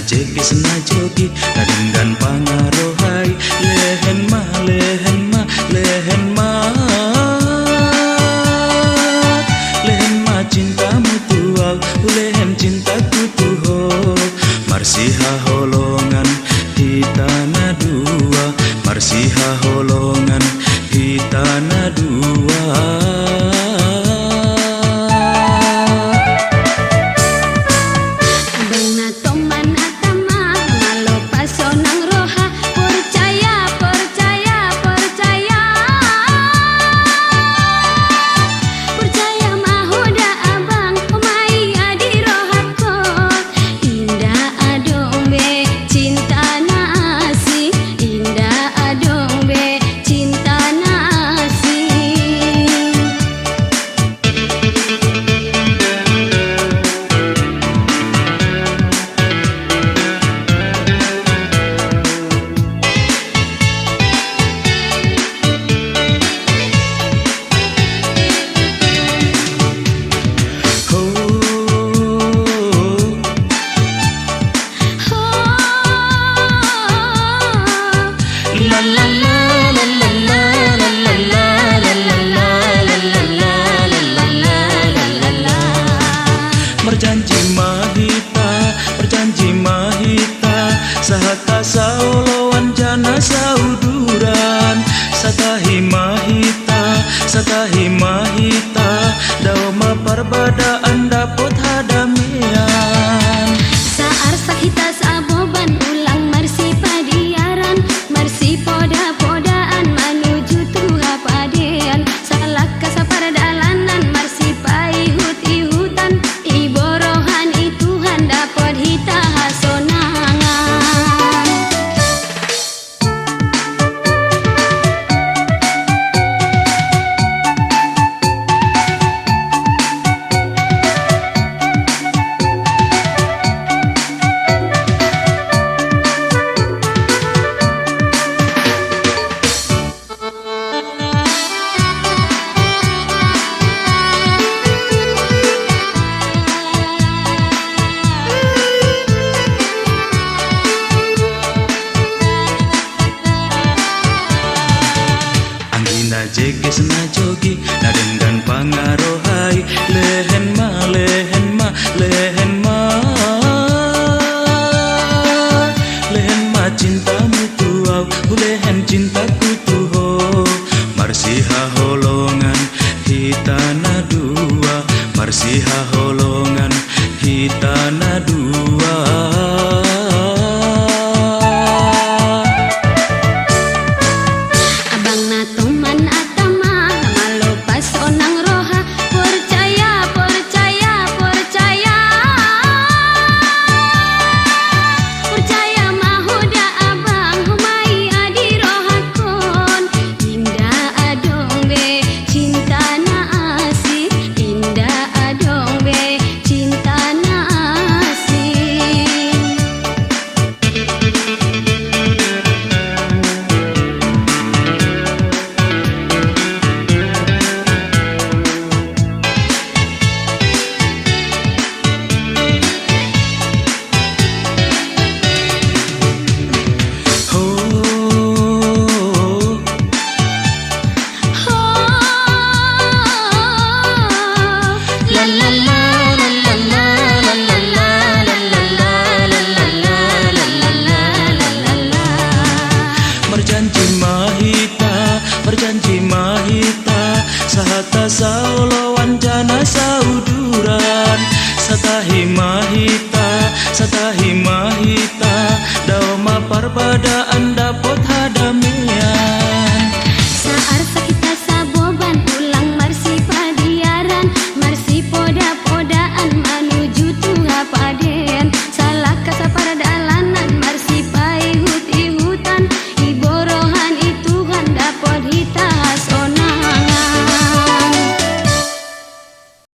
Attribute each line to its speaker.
Speaker 1: Kesna jogi kadenggan pangarohai lehen ma lehen ma lehen ma lehen ma cintamu tuau lehen cintaku tuho marsiha holongan hitana dua marsiha holongan hitana dua. Berjanji mahita sahata saulawan jana sauduran satahi mahita dauma parbadaan dapot hadamian
Speaker 2: saar sahita saboban ulang marsi padiaran marsi poda-podaan menuju tuha padean salah kasaparadalanan marsi paihut-ihutan iborohan ituhan dapot hita hasonangan.
Speaker 1: Kesna jogi nadenggan pangarohai lehen ma lehen ma lehen ma lehen ma cintamu tuau lehen cintaku tuho marsiha holongan hitana dua marsiha holongan hitana dua. Berjanji mahita sahata saulawan jana sauduran satahi mahita dauma parbada